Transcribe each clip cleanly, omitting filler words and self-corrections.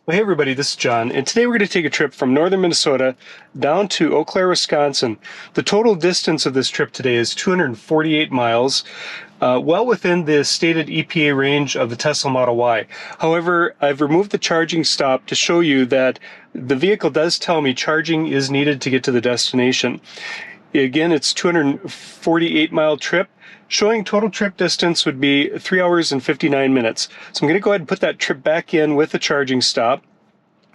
Well, hey everybody, this is John, and today we're going to take a trip from northern Minnesota down to Eau Claire, Wisconsin. The total distance of this trip today is 248 miles, well within the stated EPA range of the Tesla Model Y. However, I've removed the charging stop to show you that the vehicle does tell me charging is needed to get to the destination. Again, it's 248 mile trip. Showing total trip distance would be 3 hours and 59 minutes. So I'm going to go ahead and put that trip back in with the charging stop.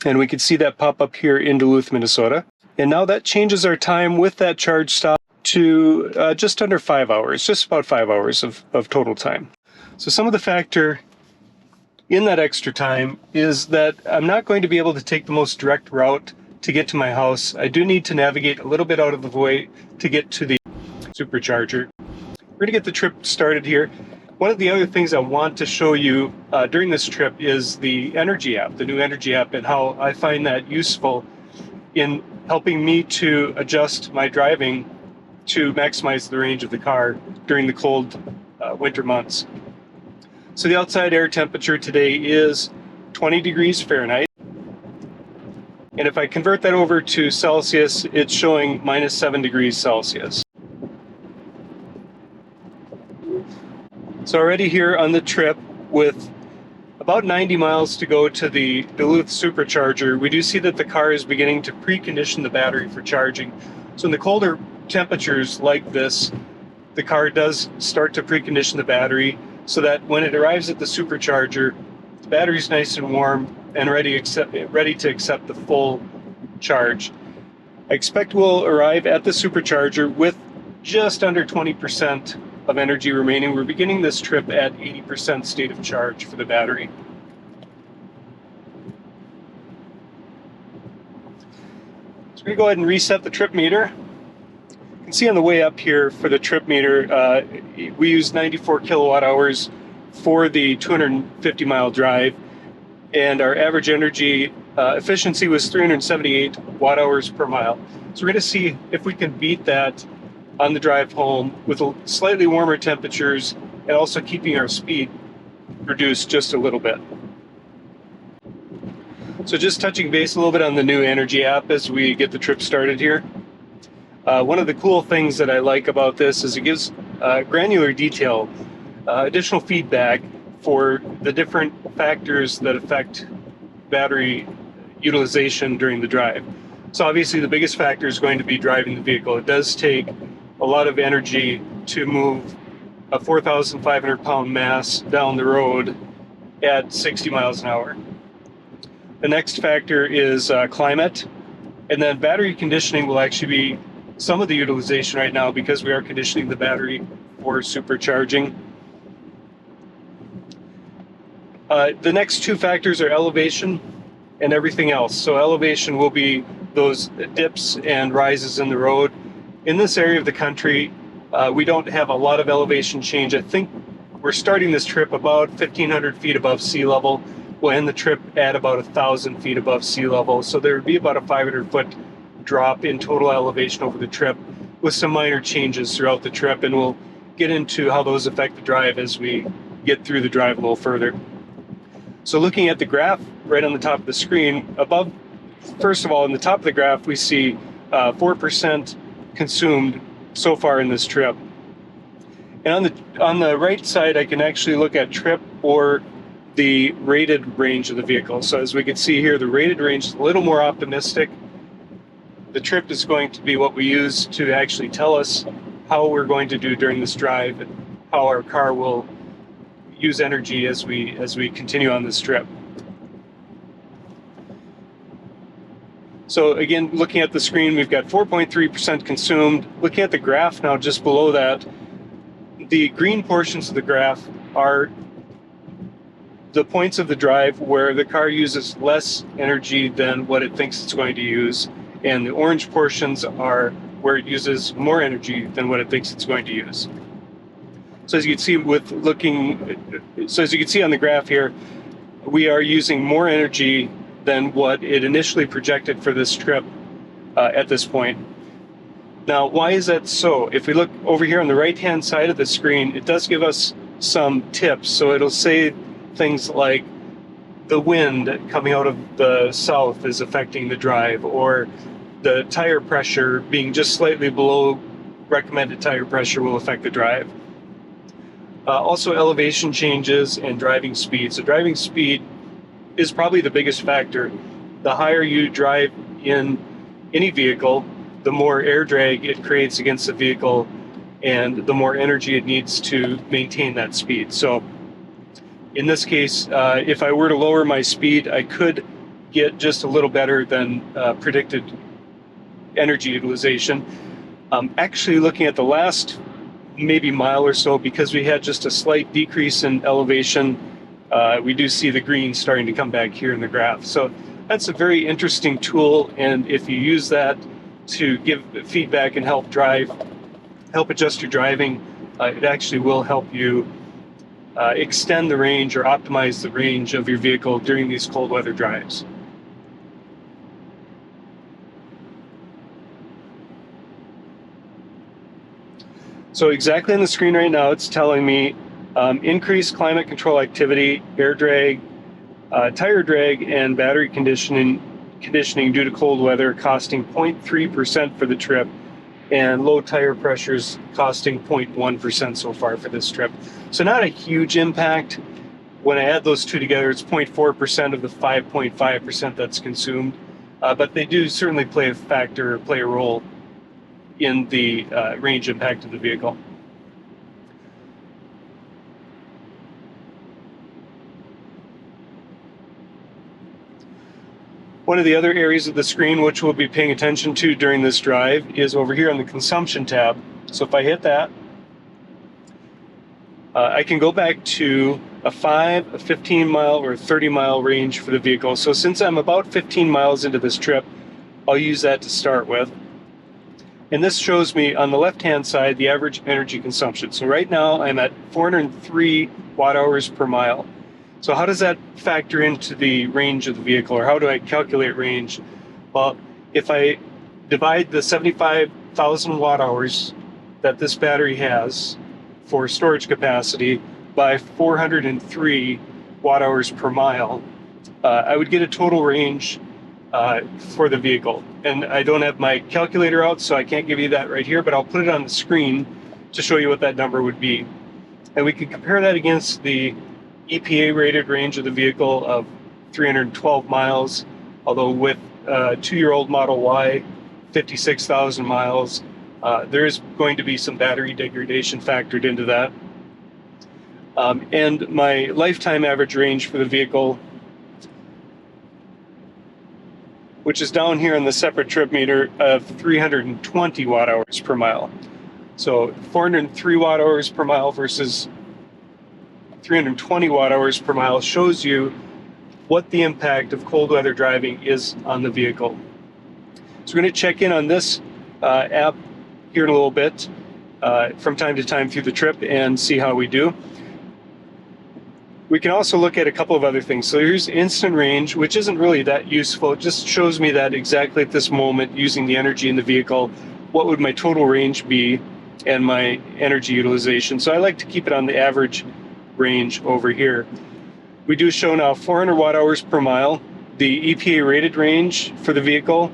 And we can see that pop up here in Duluth, Minnesota. And now that changes our time with that charge stop to just under 5 hours, just about 5 hours of total time. So some of the factor in that extra time is that I'm not going to be able to take the most direct route to get to my house. I do need to navigate a little bit out of the way to get to the supercharger. We're going to get the trip started here. One of the other things I want to show you during this trip is the Energy app, the new Energy app, and how I find that useful in helping me to adjust my driving to maximize the range of the car during the cold winter months. So the outside air temperature today is 20 degrees Fahrenheit. And if I convert that over to Celsius, it's showing minus 7 degrees Celsius. So already here on the trip with about 90 miles to go to the Duluth Supercharger, we do see that the car is beginning to precondition the battery for charging. So in the colder temperatures like this, the car does start to precondition the battery so that when it arrives at the supercharger, the battery's nice and warm and ready to accept the full charge. I expect we'll arrive at the supercharger with just under 20% of energy remaining. We're beginning this trip at 80% state of charge for the battery. So we're going to go ahead and reset the trip meter. You can see on the way up here for the trip meter, we used 94 kilowatt hours for the 250 mile drive, and our average energy efficiency was 378 watt hours per mile. So we're going to see if we can beat that on the drive home with slightly warmer temperatures and also keeping our speed reduced just a little bit. So just touching base a little bit on the new Energy app as we get the trip started here. One of the cool things that I like about this is it gives granular detail, additional feedback for the different factors that affect battery utilization during the drive. So obviously the biggest factor is going to be driving the vehicle. It does take a lot of energy to move a 4,500 pound mass down the road at 60 miles an hour. The next factor is climate, and then battery conditioning will actually be some of the utilization right now because we are conditioning the battery for supercharging. The next two factors are elevation and everything else. So elevation will be those dips and rises in the road. In this area of the country, we don't have a lot of elevation change. I think we're starting this trip about 1,500 feet above sea level. We'll end the trip at about 1,000 feet above sea level. So there would be about a 500-foot drop in total elevation over the trip with some minor changes throughout the trip. And we'll get into how those affect the drive as we get through the drive a little further. So looking at the graph right on the top of the screen, above, first of all, in the top of the graph, we see 4% consumed so far in this trip. And on the right side, I can actually look at trip or the rated range of the vehicle. So as we can see here, the rated range is a little more optimistic. The trip is going to be what we use to actually tell us how we're going to do during this drive and how our car will use energy as we continue on this trip. So again, looking at the screen, we've got 4.3% consumed. Looking at the graph now just below that, the green portions of the graph are the points of the drive where the car uses less energy than what it thinks it's going to use. And the orange portions are where it uses more energy than what it thinks it's going to use. So as you can see on the graph here, we are using more energy than what it initially projected for this trip at this point. Now, why is that so? If we look over here on the right-hand side of the screen, it does give us some tips. So it'll say things like the wind coming out of the south is affecting the drive, or the tire pressure being just slightly below recommended tire pressure will affect the drive. Also elevation changes and driving speed. So driving speed is probably the biggest factor. The higher you drive in any vehicle, the more air drag it creates against the vehicle and the more energy it needs to maintain that speed. So in this case, if I were to lower my speed, I could get just a little better than predicted energy utilization. Actually, looking at the last maybe mile or so, because we had just a slight decrease in elevation, we do see the green starting to come back here in the graph. So that's a very interesting tool, and if you use that to give feedback and help adjust your driving, it actually will help you extend the range or optimize the range of your vehicle during these cold weather drives. So exactly on the screen right now, it's telling me increased climate control activity, air drag, tire drag, and battery conditioning due to cold weather costing 0.3% for the trip, and low tire pressures costing 0.1% so far for this trip. So not a huge impact. When I add those two together, it's 0.4% of the 5.5% that's consumed, but they do certainly play a role in the range impact of the vehicle. One of the other areas of the screen which we'll be paying attention to during this drive is over here on the consumption tab. So if I hit that, I can go back to a 5, a 15 mile, or a 30 mile range for the vehicle. So since I'm about 15 miles into this trip, I'll use that to start with. And this shows me on the left-hand side the average energy consumption. So right now I'm at 403 watt hours per mile. So how does that factor into the range of the vehicle, or how do I calculate range? Well, if I divide the 75,000 watt hours that this battery has for storage capacity by 403 watt hours per mile, I would get a total range for the vehicle. And I don't have my calculator out, so I can't give you that right here, but I'll put it on the screen to show you what that number would be. And we can compare that against the EPA rated range of the vehicle of 312 miles, although with a 2-year-old Model Y, 56,000 miles, there is going to be some battery degradation factored into that. And my lifetime average range for the vehicle, which is down here on the separate trip meter, of 320 watt hours per mile. So 403 watt hours per mile versus 320 watt hours per mile shows you what the impact of cold weather driving is on the vehicle. So we're going to check in on this app here in a little bit from time to time through the trip and see how we do. We can also look at a couple of other things. So here's instant range, which isn't really that useful. It just shows me that exactly at this moment, using the energy in the vehicle, what would my total range be and my energy utilization. So I like to keep it on the average range over here. We do show now 400 watt hours per mile. The EPA rated range for the vehicle,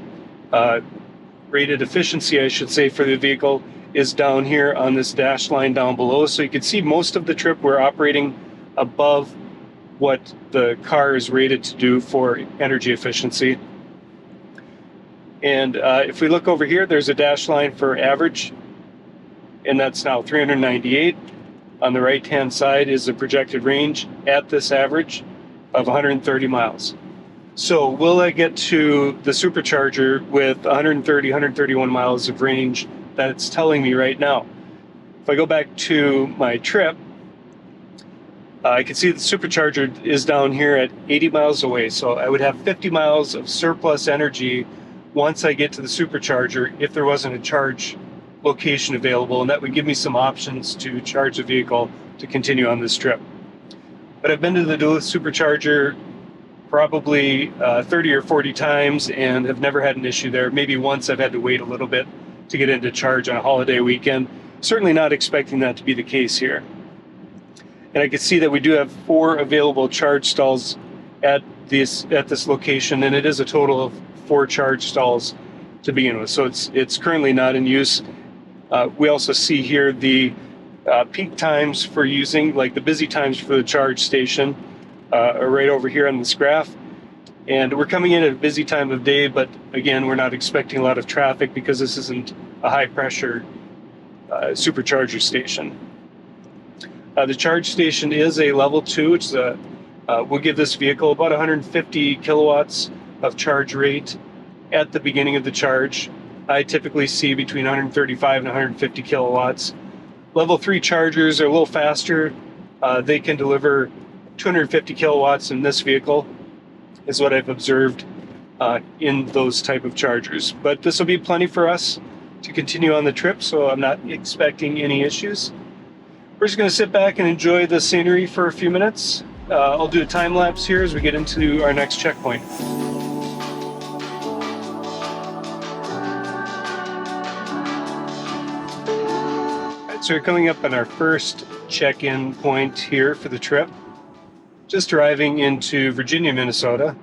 rated efficiency, I should say, for the vehicle is down here on this dash line down below. So you can see most of the trip we're operating above what the car is rated to do for energy efficiency. And if we look over here, there's a dash line for average, and that's now 398. On the right-hand side is the projected range at this average of 130 miles. So will I get to the Supercharger with 130, 131 miles of range that it's telling me right now? If I go back to my trip, I can see the Supercharger is down here at 80 miles away, so I would have 50 miles of surplus energy once I get to the Supercharger if there wasn't a charge location available, and that would give me some options to charge the vehicle to continue on this trip. But I've been to the Duluth Supercharger probably 30 or 40 times and have never had an issue there. Maybe once I've had to wait a little bit to get into charge on a holiday weekend. Certainly not expecting that to be the case here. And I can see that we do have 4 available charge stalls at this location, and it is a total of 4 charge stalls to begin with. So it's currently not in use. We also see here the peak times for using, like the busy times for the charge station, are right over here on this graph. And we're coming in at a busy time of day, but again, we're not expecting a lot of traffic because this isn't a high pressure supercharger station. The charge station is a level 2, which is will give this vehicle about 150 kilowatts of charge rate at the beginning of the charge. I typically see between 135 and 150 kilowatts. Level 3 chargers are a little faster. They can deliver 250 kilowatts in this vehicle, is what I've observed in those type of chargers. But this will be plenty for us to continue on the trip, so I'm not expecting any issues. We're just going to sit back and enjoy the scenery for a few minutes. I'll do a time lapse here as we get into our next checkpoint. So we're coming up on our first check-in point here for the trip. Just arriving into Virginia, Minnesota.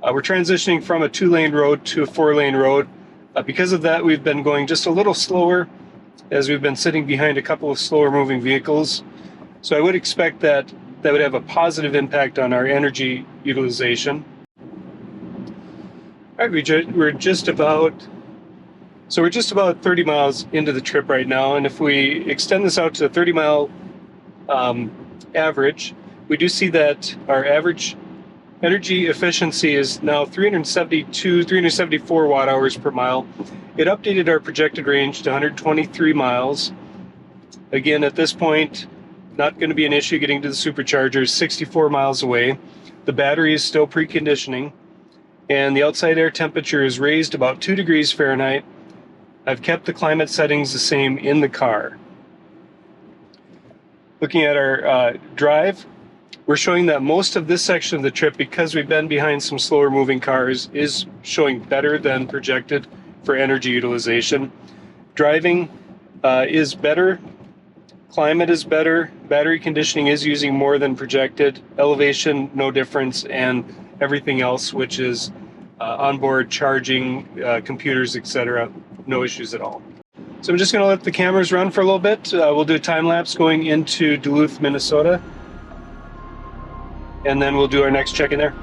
We're transitioning from a 2-lane road to a 4-lane road. Because of that, we've been going just a little slower as we've been sitting behind a couple of slower moving vehicles. So I would expect that would have a positive impact on our energy utilization. All right, we're just about 30 miles into the trip right now, and if we extend this out to a 30-mile average, we do see that our average energy efficiency is now 374 watt hours per mile. It updated our projected range to 123 miles. Again, at this point, not going to be an issue getting to the supercharger. 64 miles away. The battery is still preconditioning, and the outside air temperature is raised about 2 degrees Fahrenheit. I've kept the climate settings the same in the car. Looking at our drive, we're showing that most of this section of the trip, because we've been behind some slower moving cars, is showing better than projected for energy utilization. Driving is better, climate is better, battery conditioning is using more than projected, elevation no difference, and everything else, which is onboard charging, computers, etc., no issues at all. So I'm just going to let the cameras run for a little bit. We'll do a time lapse going into Duluth, Minnesota, and then we'll do our next check in there.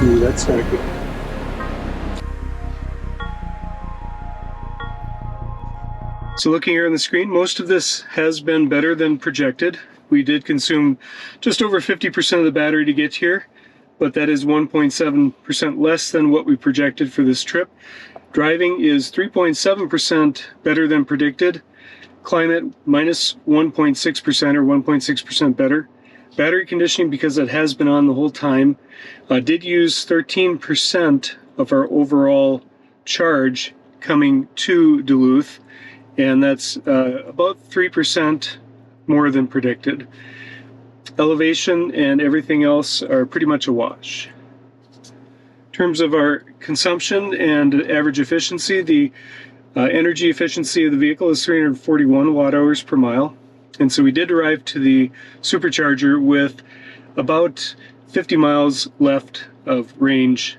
Ooh, that's not good. So looking here on the screen, most of this has been better than projected. We did consume just over 50% of the battery to get here, but that is 1.7% less than what we projected for this trip. Driving is 3.7% better than predicted. Climate minus 1.6% or 1.6% better. Battery conditioning, because it has been on the whole time, did use 13% of our overall charge coming to Duluth, and that's about 3% more than predicted. Elevation and everything else are pretty much a wash. In terms of our consumption and average efficiency, the energy efficiency of the vehicle is 341 watt hours per mile. And so we did arrive to the supercharger with about 50 miles left of range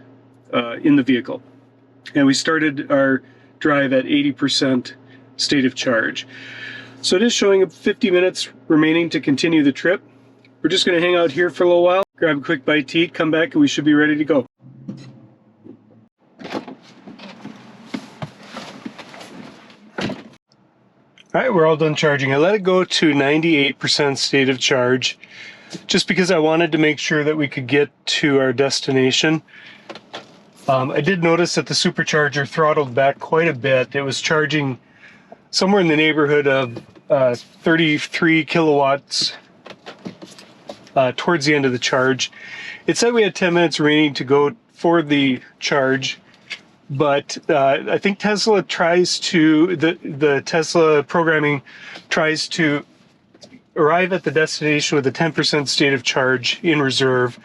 in the vehicle. And we started our drive at 80% state of charge. So it is showing 50 minutes remaining to continue the trip. We're just going to hang out here for a little while, grab a quick bite to eat, come back, and we should be ready to go. All right, we're all done charging. I let it go to 98% state of charge just because I wanted to make sure that we could get to our destination. I did notice that the supercharger throttled back quite a bit. It was charging somewhere in the neighborhood of 33 kilowatts towards the end of the charge. It said we had 10 minutes remaining to go for the charge, but I think Tesla tries to, the Tesla programming tries to arrive at the destination with a 10% state of charge in reserve,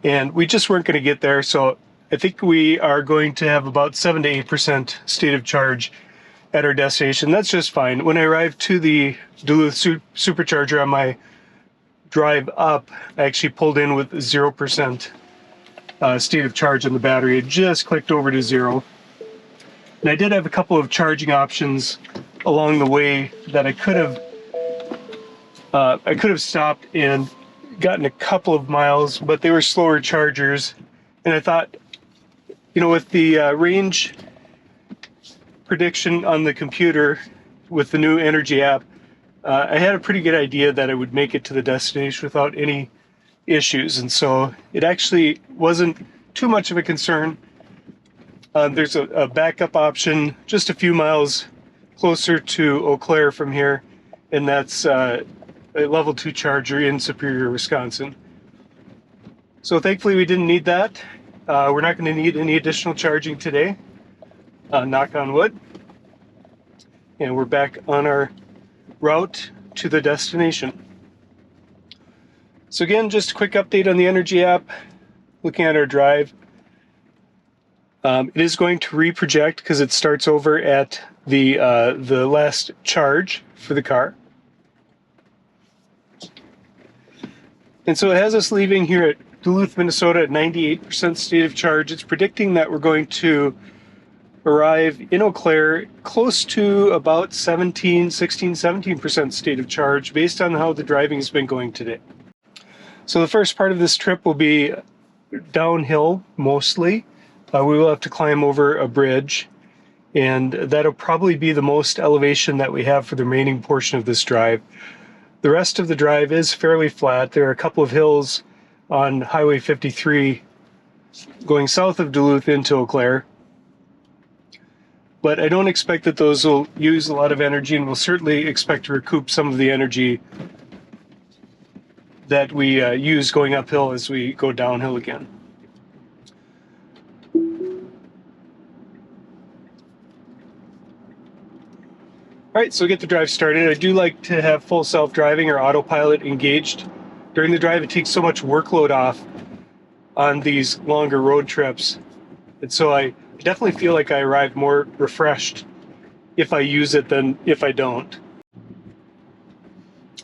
and we just weren't going to get there. So I think we are going to have about 7 to 8% state of charge at our destination. That's just fine. When I arrived to the Duluth Supercharger on my drive up, I actually pulled in with 0% state of charge on the battery. It just clicked over to 0. And I did have a couple of charging options along the way that I could have stopped and gotten a couple of miles, but they were slower chargers. And I thought, you know, with the range prediction on the computer with the new Energy app, I had a pretty good idea that I would make it to the destination without any issues. And so it actually wasn't too much of a concern. There's a backup option just a few miles closer to Eau Claire from here, and that's a level 2 charger in Superior, Wisconsin. So thankfully we didn't need that. We're not going to need any additional charging today, knock on wood. And we're back on our route to the destination. So again, just a quick update on the Energy app. Looking at our drive, it is going to reproject because it starts over at the last charge for the car. And so it has us leaving here at Duluth, Minnesota at 98% state of charge. It's predicting that we're going to arrive in Eau Claire close to about 17% state of charge based on how the driving has been going today. So the first part of this trip will be downhill mostly. We will have to climb over a bridge, and that'll probably be the most elevation that we have for the remaining portion of this drive. The rest of the drive is fairly flat. There are a couple of hills on Highway 53 going south of Duluth into Eau Claire, but I don't expect that those will use a lot of energy, and we'll certainly expect to recoup some of the energy that we use going uphill as we go downhill again. All right, so get the drive started. I do like to have full self-driving or autopilot engaged during the drive. It takes so much workload off on these longer road trips. And so I definitely feel like I arrive more refreshed if I use it than if I don't.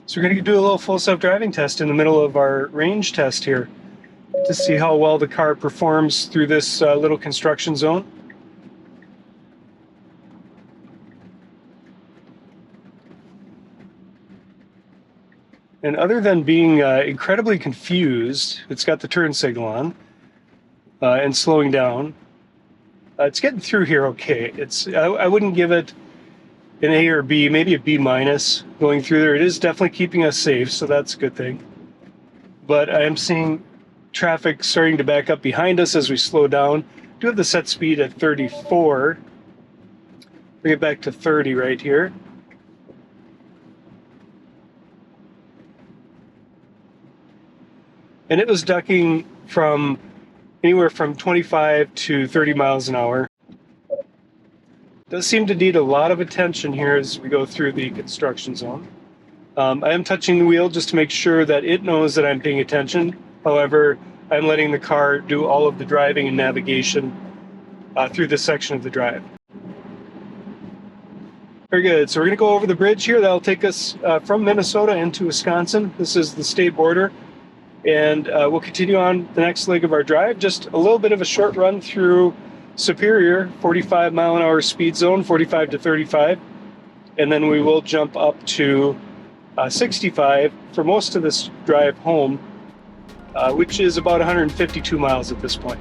So we're going to do a little full self-driving test in the middle of our range test here to see how well the car performs through this little construction zone. And other than being incredibly confused, it's got the turn signal on and slowing down. It's getting through here okay. I wouldn't give it an A or B, maybe a B minus going through there. It is definitely keeping us safe, so that's a good thing. But I am seeing traffic starting to back up behind us as we slow down. I do have the set speed at 34. Bring it back to 30 right here. And it was ducking from anywhere from 25 to 30 miles an hour. Does seem to need a lot of attention here as we go through the construction zone. I am touching the wheel just to make sure that it knows that I'm paying attention. However, I'm letting the car do all of the driving and navigation through this section of the drive. Very good. So we're going to go over the bridge here. That'll take us from Minnesota into Wisconsin. This is the state border. And we'll continue on the next leg of our drive. Just a little bit of a short run through Superior, 45 mile an hour speed zone, 45 to 35. And then we will jump up to 65 for most of this drive home, which is about 152 miles at this point.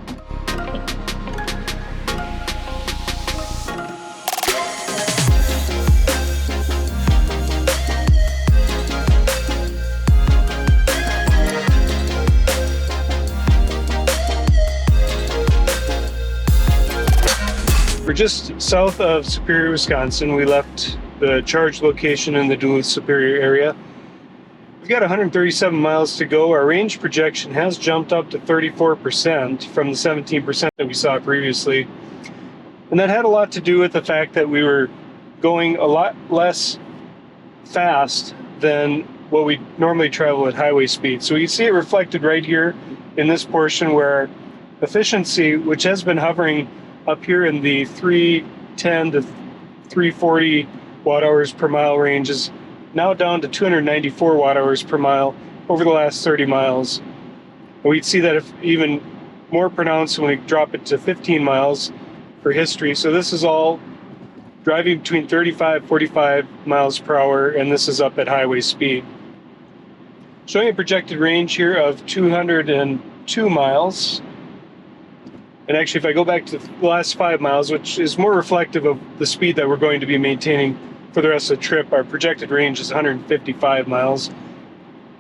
We're just south of Superior, Wisconsin. We left the charge location in the Duluth Superior area. We've got 137 miles to go. Our range projection has jumped up to 34% from the 17% that we saw previously. And that had a lot to do with the fact that we were going a lot less fast than what we normally travel at highway speed. So you see it reflected right here in this portion where efficiency, which has been hovering up here in the 310 to 340 watt hours per mile range, is now down to 294 watt hours per mile over the last 30 miles. And we'd see that if even more pronounced when we drop it to 15 miles for history. So this is all driving between 35, 45 miles per hour, and this is up at highway speed. Showing a projected range here of 202 miles. And actually, if I go back to the last 5 miles, which is more reflective of the speed that we're going to be maintaining for the rest of the trip, our projected range is 155 miles.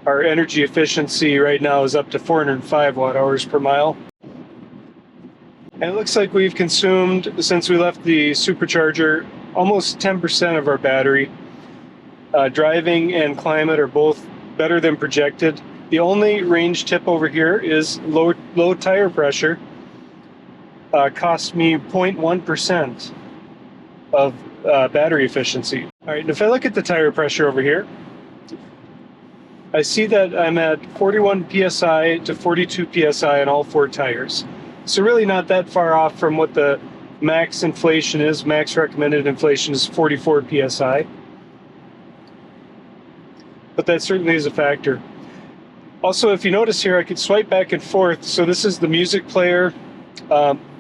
Our energy efficiency right now is up to 405 watt hours per mile. And it looks like we've consumed, since we left the Supercharger, almost 10% of our battery. Driving and climate are both better than projected. The only range tip over here is low tire pressure. Cost me 0.1% of battery efficiency. All right, and if I look at the tire pressure over here, I see that I'm at 41 psi to 42 psi on all 4 tires. So really not that far off from what the max inflation is. Max recommended inflation is 44 psi. But that certainly is a factor. Also, if you notice here, I could swipe back and forth. So this is the music player.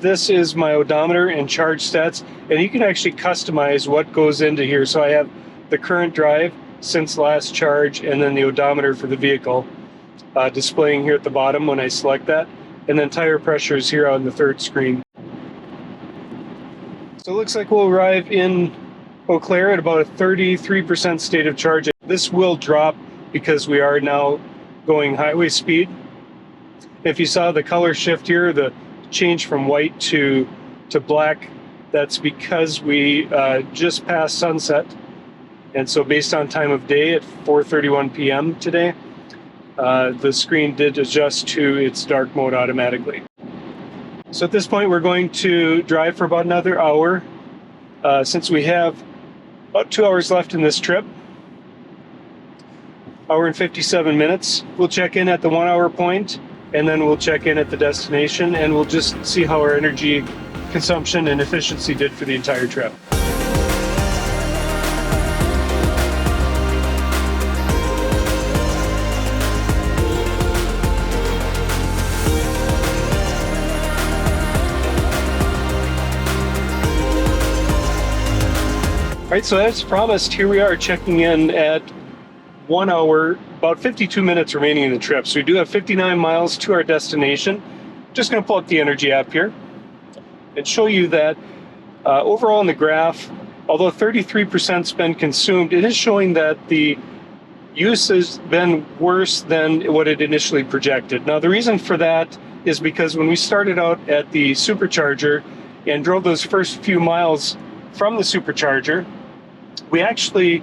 This is my odometer and charge stats. And you can actually customize what goes into here. So I have the current drive since last charge, and then the odometer for the vehicle displaying here at the bottom when I select that. And then tire pressure is here on the 3rd screen. So it looks like we'll arrive in Eau Claire at about a 33% state of charge. This will drop because we are now going highway speed. If you saw the color shift here, the change from white to black, that's because we just passed sunset. And so based on time of day at 4:31 p.m. today, the screen did adjust to its dark mode automatically. So at this point, we're going to drive for about another hour. Since we have about 2 hours left in this trip, hour and 57 minutes, we'll check in at the 1 hour point, and then we'll check in at the destination, and we'll just see how our energy consumption and efficiency did for the entire trip. All right, so as promised, here we are checking in at 1 hour, about 52 minutes remaining in the trip. So we do have 59 miles to our destination. Just gonna pull up the energy app here and show you that overall in the graph, although 33%'s been consumed, it is showing that the use has been worse than what it initially projected. Now the reason for that is because when we started out at the Supercharger and drove those first few miles from the Supercharger, we actually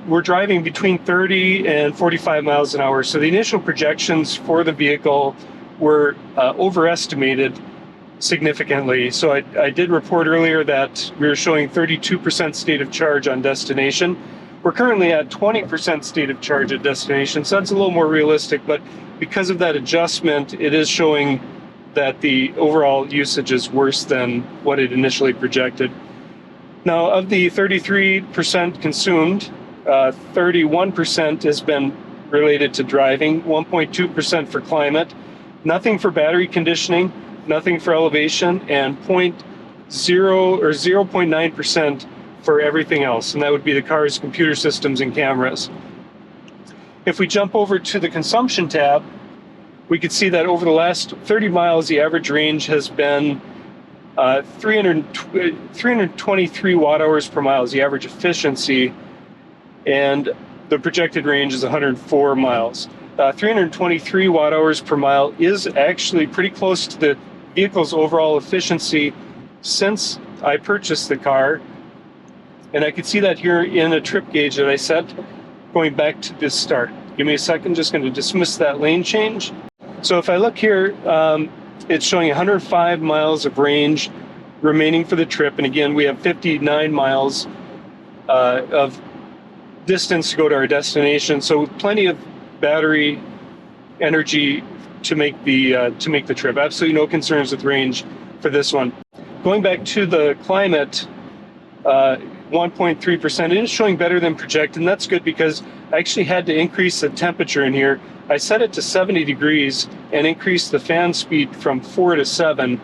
were driving between 30 and 45 miles an hour. So the initial projections for the vehicle were overestimated significantly. So I did report earlier that we were showing 32% state of charge on destination. We're currently at 20% state of charge at destination, so that's a little more realistic, but because of that adjustment, it is showing that the overall usage is worse than what it initially projected. Now, of the 33% consumed, 31% has been related to driving, 1.2% for climate, nothing for battery conditioning, nothing for elevation, and 0.9% for everything else, and that would be the car's computer systems and cameras. If we jump over to the consumption tab, we could see that over the last 30 miles, the average range has been 323 watt hours per mile is the average efficiency, and the projected range is 104 miles. 323 watt hours per mile is actually pretty close to the vehicle's overall efficiency since I purchased the car. And I could see that here in a trip gauge that I set going back to this start. Give me a second, just going to dismiss that lane change. So if I look here, it's showing 105 miles of range remaining for the trip. And again, we have 59 miles of distance to go to our destination. So plenty of battery energy to make the trip. Absolutely no concerns with range for this one. Going back to the climate, 1.3%, it is showing better than projected, and that's good because I actually had to increase the temperature in here. I set it to 70 degrees and increased the fan speed from 4 to 7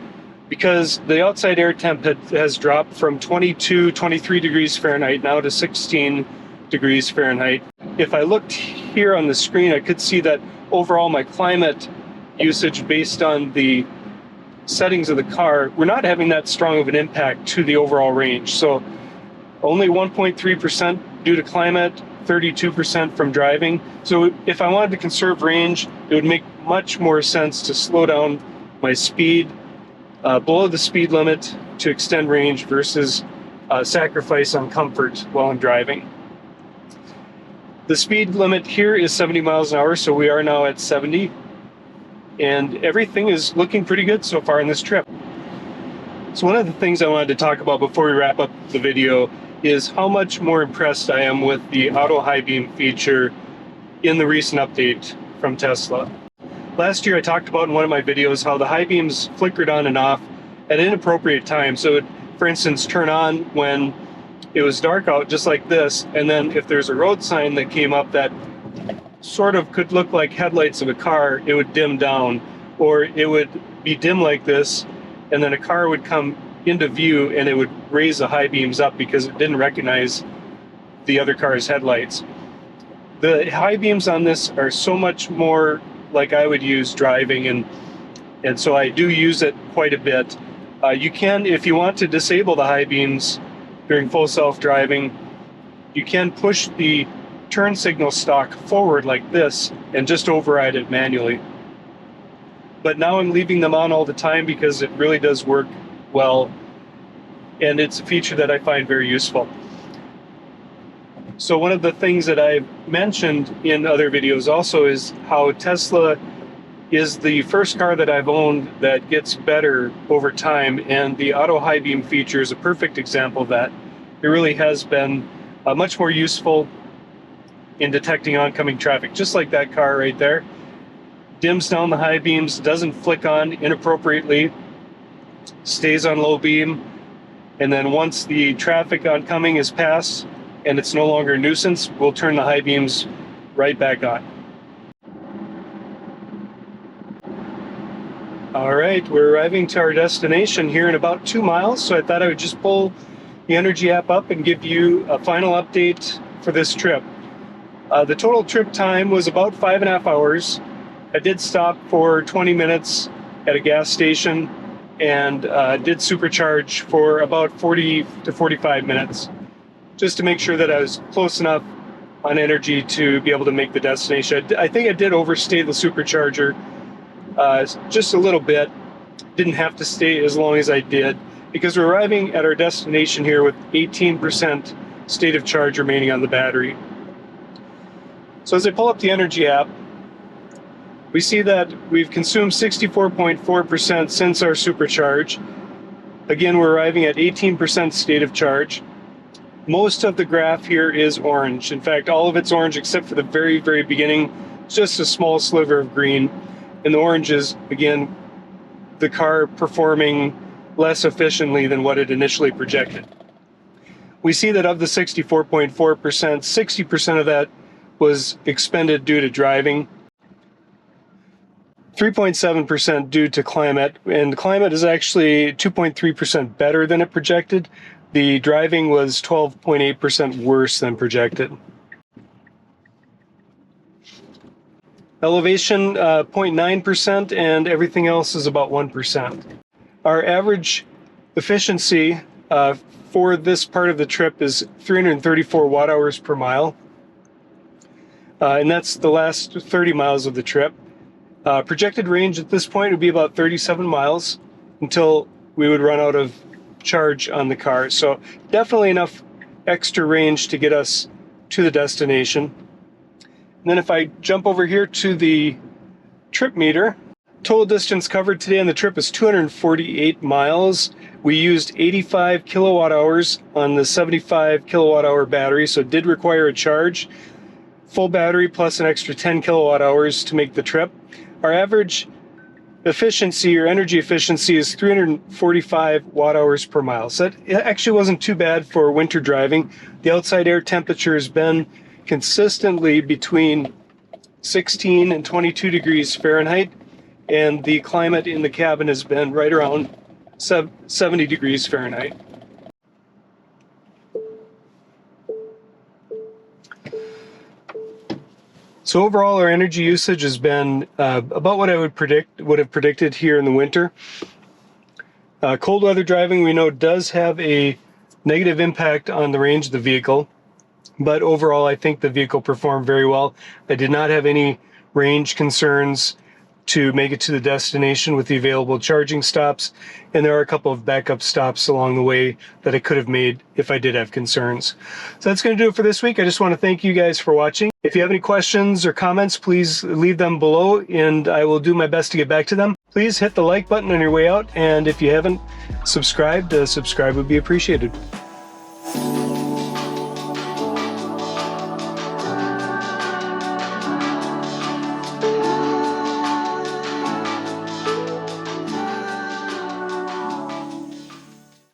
because the outside air temp has dropped from 22, 23 degrees Fahrenheit now to 16 degrees Fahrenheit. If I looked here on the screen, I could see that overall my climate usage based on the settings of the car, we're not having that strong of an impact to the overall range. So only 1.3% due to climate, 32% from driving. So if I wanted to conserve range, it would make much more sense to slow down my speed below the speed limit to extend range versus sacrifice on comfort while I'm driving. The speed limit here is 70 miles an hour, so we are now at 70. And everything is looking pretty good so far in this trip. So one of the things I wanted to talk about before we wrap up the video is how much more impressed I am with the auto high beam feature in the recent update from Tesla. Last year I talked about in one of my videos how the high beams flickered on and off at inappropriate times. So it would, for instance, turn on when it was dark out, just like this, and then if there's a road sign that came up that sort of could look like headlights of a car, it would dim down, or it would be dim like this, and then a car would come into view and it would raise the high beams up because it didn't recognize the other car's headlights. The high beams on this are so much more like I would use driving, and so I do use it quite a bit. You can, if you want to disable the high beams during full self-driving, you can push the turn signal stalk forward like this and just override it manually. But now I'm leaving them on all the time because it really does work well, and it's a feature that I find very useful. So one of the things that I've mentioned in other videos also is how Tesla is the first car that I've owned that gets better over time, and the auto high beam feature is a perfect example of that. It really has been much more useful in detecting oncoming traffic, just like that car right there. Dims down the high beams, doesn't flick on inappropriately, stays on low beam, and then once the traffic oncoming is passed and it's no longer a nuisance, we'll turn the high beams right back on. All right, we're arriving to our destination here in about 2 miles, so I thought I would just pull the Energy app up and give you a final update for this trip. The total trip time was about 5.5 hours. I did stop for 20 minutes at a gas station and did supercharge for about 40 to 45 minutes, just to make sure that I was close enough on energy to be able to make the destination. I think I did overstay the supercharger just a little bit. Didn't have to stay as long as I did because we're arriving at our destination here with 18% state of charge remaining on the battery. So as I pull up the Energy app, we see that we've consumed 64.4% since our supercharge. Again, we're arriving at 18% state of charge. Most of the graph here is orange. In fact, all of it's orange except for the very, very beginning, just a small sliver of green. And the orange is, again, the car performing less efficiently than what it initially projected. We see that of the 64.4%, 60% of that was expended due to driving, 3.7% due to climate, and climate is actually 2.3% better than it projected. The driving was 12.8% worse than projected. Elevation 0.9%, and everything else is about 1%. Our average efficiency for this part of the trip is 334 watt hours per mile, and that's the last 30 miles of the trip. Projected range at this point would be about 37 miles until we would run out of charge on the car. So definitely enough extra range to get us to the destination. And then if I jump over here to the trip meter, total distance covered today on the trip is 248 miles. We used 85 kilowatt hours on the 75 kilowatt hour battery, so it did require a charge. Full battery plus an extra 10 kilowatt hours to make the trip. Our average efficiency or energy efficiency is 345 watt hours per mile. So that actually wasn't too bad for winter driving. The outside air temperature has been consistently between 16 and 22 degrees Fahrenheit, and the climate in the cabin has been right around 70 degrees Fahrenheit. So overall, our energy usage has been about what I would have predicted here in the winter. Cold weather driving, we know, does have a negative impact on the range of the vehicle, but overall, I think the vehicle performed very well. I did not have any range concerns to make it to the destination with the available charging stops, and there are a couple of backup stops along the way that I could have made if I did have concerns. So that's going to do it for this week. I just want to thank you guys for watching. If you have any questions or comments, please leave them below and I will do my best to get back to them. Please hit the like button on your way out, and if you haven't subscribed, subscribe would be appreciated.